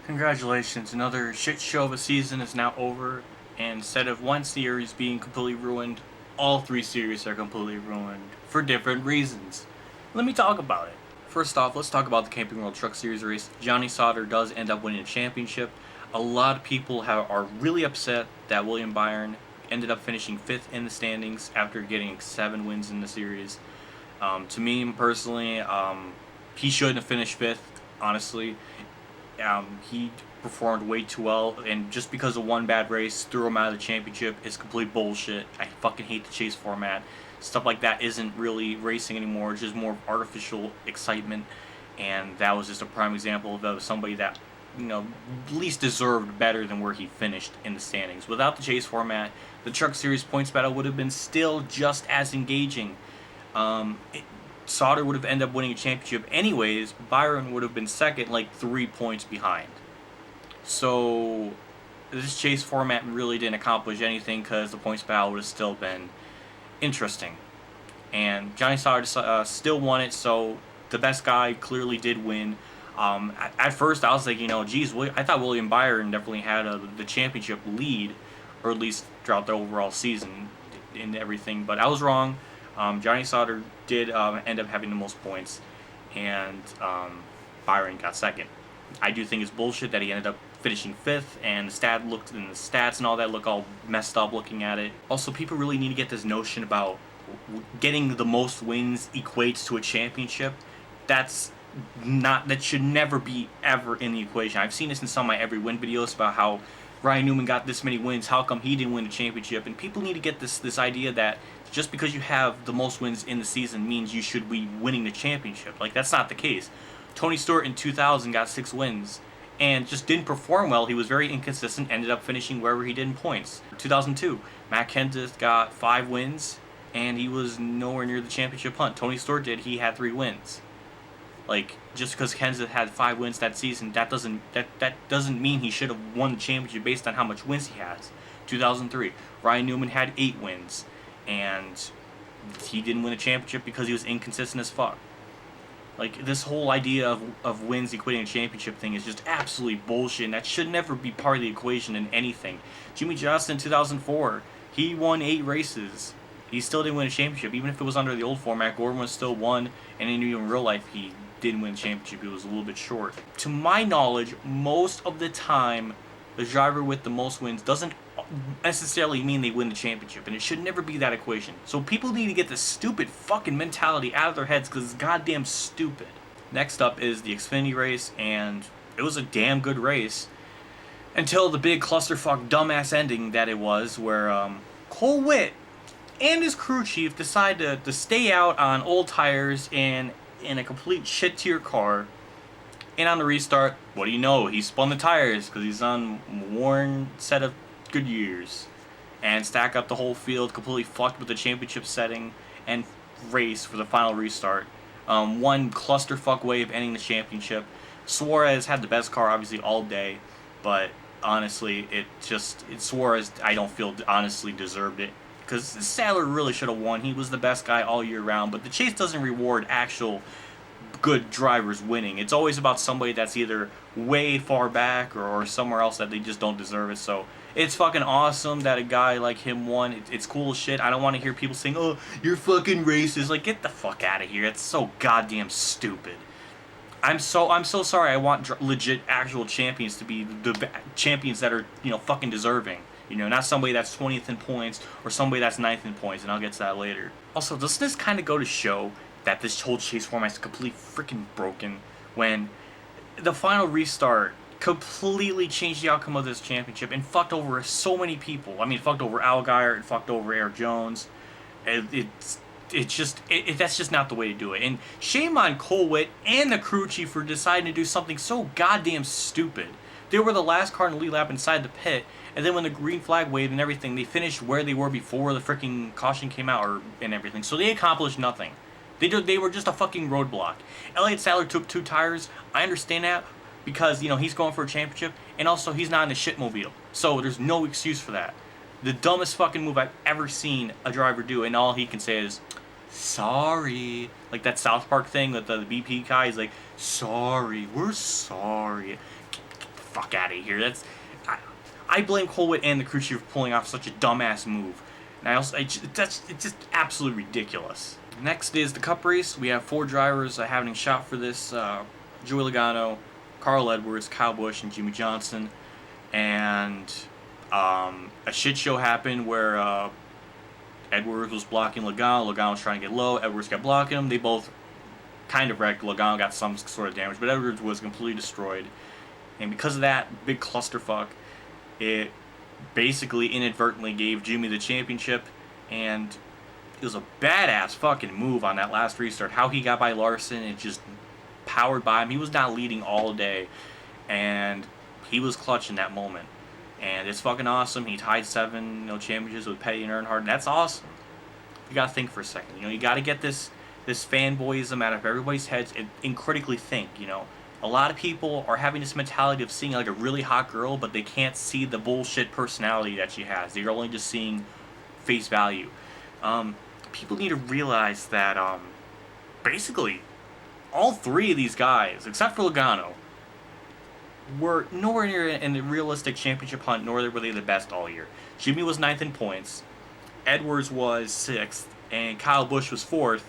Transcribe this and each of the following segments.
Congratulations, another shit show of a season is now over, and instead of one series being completely ruined, all three series are completely ruined for different reasons. Let me talk about it. First off, let's talk about the Camping World Truck Series race. Johnny Sauter does end up winning a championship. A lot of people are really upset that William Byron ended up finishing 5th in the standings after getting 7 wins in the series. To me personally, he shouldn't have finished 5th, honestly. He performed way too well, and just because of one bad race threw him out of the championship is complete bullshit. I fucking hate the chase format. Stuff like that isn't really racing anymore. It's just more artificial excitement, and that was just a prime example of somebody that least deserved better than where he finished in the standings. Without the chase format, the Truck Series points battle would have been still just as engaging. Sauter would have ended up winning a championship anyways. Byron would have been second, like 3 points behind. So this chase format really didn't accomplish anything because the points battle would have still been interesting. And Johnny Sauter still won it, so the best guy clearly did win. At first, I was like, geez, I thought William Byron definitely had the championship lead, or at least throughout the overall season and everything. But I was wrong. Johnny Sauter did end up having the most points, and Byron got second. I do think it's bullshit that he ended up finishing 5th, and the stats and all that look all messed up looking at it. Also, people really need to get this notion about getting the most wins equates to a championship. That should never be ever in the equation. I've seen this in some of my every win videos about how Ryan Newman got this many wins, how come he didn't win a championship? And people need to get this idea that just because you have the most wins in the season means you should be winning the championship. Like, that's not the case. Tony Stewart in 2000 got 6 wins and just didn't perform well. He was very inconsistent, ended up finishing wherever he did in points. 2002, Matt Kenseth got 5 wins and he was nowhere near the championship hunt. Tony Stewart did, he had 3 wins. Like, just because Kenseth had 5 wins that season, that doesn't mean he should have won the championship based on how much wins he has. 2003, Ryan Newman had 8 wins, and he didn't win a championship because he was inconsistent as fuck. Like, this whole idea of wins equating a championship thing is just absolutely bullshit, and that should never be part of the equation in anything. Jimmie Johnson in 2004, he won 8 races. He still didn't win a championship, even if it was under the old format. Gordon was still won, and in real life, he didn't win a championship. It was a little bit short. To my knowledge, most of the time, the driver with the most wins doesn't necessarily mean they win the championship, and it should never be that equation. So people need to get this stupid fucking mentality out of their heads because it's goddamn stupid. Next up is the Xfinity race, and it was a damn good race until the big clusterfuck dumbass ending that it was, where Cole Witt and his crew chief decided to stay out on old tires and in a complete shit tier car. And on the restart, what do you know? He spun the tires because he's on a worn set of Goodyears, and stack up the whole field, completely fucked with the championship setting and race for the final restart. One clusterfuck way of ending the championship. Suarez had the best car obviously all day, but honestly, Suarez, I don't feel honestly deserved it. Because Sadler really should have won. He was the best guy all year round. But the chase doesn't reward actual good drivers winning. It's always about somebody that's either way far back or somewhere else that they just don't deserve it. So it's fucking awesome that a guy like him won. It's cool as shit. I don't want to hear people saying, "Oh, you're fucking racist." Like, get the fuck out of here. It's so goddamn stupid. I'm so sorry. I want legit actual champions to be the champions that are fucking deserving. Not somebody that's 20th in points or somebody that's 9th in points, and I'll get to that later. Also, doesn't this kind of go to show that this whole chase format is completely freaking broken when the final restart completely changed the outcome of this championship and fucked over so many people? I mean, it fucked over Allgaier, it fucked over Eric Jones. That's just not the way to do it. And shame on Cole Witt and the crew chief for deciding to do something so goddamn stupid. They were the last car in the lead lap inside the pit, and then when the green flag waved and everything, they finished where they were before the freaking caution came out and everything. So they accomplished nothing. They were just a fucking roadblock. Elliott Sadler took 2 tires. I understand that because he's going for a championship, and also he's not in a shitmobile. So there's no excuse for that. The dumbest fucking move I've ever seen a driver do, and all he can say is, "Sorry." Like that South Park thing with the BP guy. He's like, "Sorry, we're sorry." fuck out of here. I blame Colwitt and the crew chief for pulling off such a dumbass move. And it's just absolutely ridiculous. Next is the Cup race. We have 4 drivers having a shot for this: Joey Logano, Carl Edwards, Kyle Busch, and Jimmy Johnson. And a shit show happened where Edwards was blocking Logano. Logano was trying to get low. Edwards kept blocking him. They both kind of wrecked. Logano got some sort of damage, but Edwards was completely destroyed. And because of that big clusterfuck, it basically inadvertently gave Jimmy the championship. And it was a badass fucking move on that last restart. How he got by Larson, it just powered by him. He was not leading all day, and he was clutch in that moment. And it's fucking awesome. He tied 7 championships with Petty and Earnhardt. That's awesome. You gotta think for a second. You gotta get this fanboyism out of everybody's heads and critically think. A lot of people are having this mentality of seeing like a really hot girl, but they can't see the bullshit personality that she has. They're only just seeing face value. People need to realize that basically all 3 of these guys, except for Logano, were nowhere near in the realistic championship hunt, nor were they the best all year. Jimmy was 9th in points, Edwards was 6th, and Kyle Busch was 4th,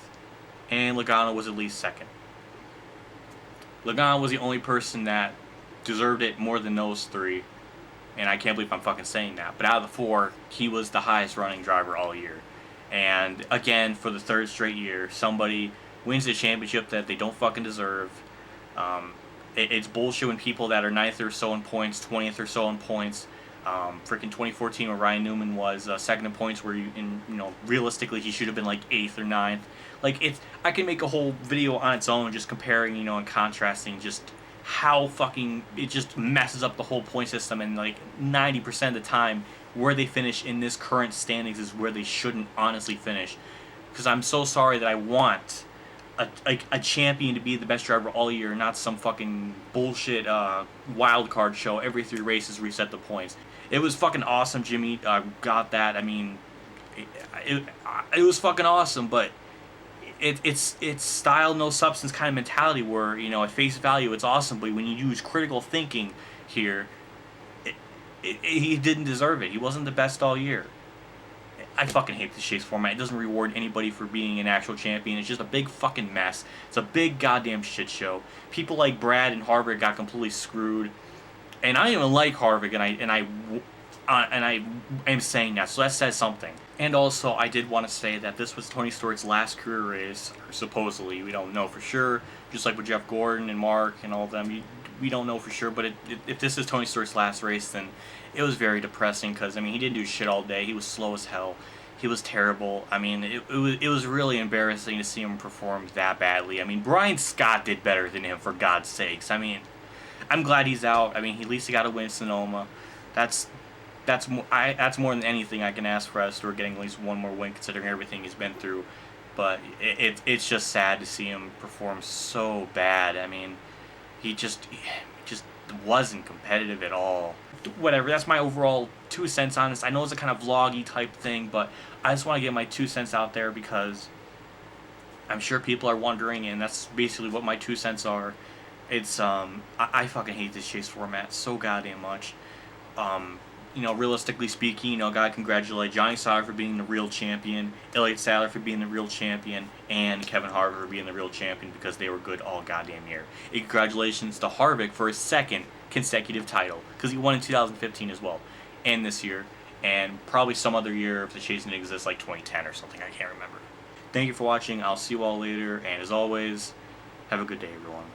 and Logano was at least 2nd. Logano was the only person that deserved it more than those 3, and I can't believe I'm fucking saying that, but out of the 4, he was the highest running driver all year. And again, for the 3rd straight year, somebody wins the championship that they don't fucking deserve. It's bullshit when people that are 9th or so in points, 20th or so in points, freaking 2014 where Ryan Newman was 2nd in points, where realistically he should have been like 8th or 9th. Like I can make a whole video on its own just comparing, and contrasting just how fucking it just messes up the whole point system, and like 90% of the time where they finish in this current standings is where they shouldn't honestly finish. Because I'm so sorry that I want a champion to be the best driver all year, not some fucking bullshit wild card show. Every 3 races reset the points. It was fucking awesome. Jimmy got that. I mean, it was fucking awesome, but it's style no substance kind of mentality where at face value it's awesome, but when you use critical thinking here, he didn't deserve it. He wasn't the best all year. I fucking hate this chase format. It doesn't reward anybody for being an actual champion. It's just a big fucking mess. It's a big goddamn shit show. People like Brad and Harvick got completely screwed, and I don't even like Harvick, and I am saying that, so that says something. And also, I did want to say that this was Tony Stewart's last career race, supposedly. We don't know for sure. Just like with Jeff Gordon and Mark and all of them, we don't know for sure. But if this is Tony Stewart's last race, then it was very depressing because, he didn't do shit all day. He was slow as hell. He was terrible. It was really embarrassing to see him perform that badly. Brian Scott did better than him, for God's sakes. I'm glad he's out. At least he got a win in Sonoma. That's more than anything I can ask for out of Stewart, getting at least one more win considering everything he's been through. But it's just sad to see him perform so bad. He just wasn't competitive at all. Whatever, that's my overall 2 cents on this. I know it's a kind of vloggy type thing, but I just want to get my 2 cents out there because I'm sure people are wondering, and that's basically what my 2 cents are. It's I fucking hate this chase format so goddamn much. Realistically speaking, gotta congratulate Johnny Sauer for being the real champion, Elliott Sadler for being the real champion, and Kevin Harvick for being the real champion because they were good all goddamn year. And congratulations to Harvick for his 2nd consecutive title, because he won in 2015 as well, and this year, and probably some other year if the chase didn't exist, like 2010 or something, I can't remember. Thank you for watching, I'll see you all later, and as always, have a good day, everyone.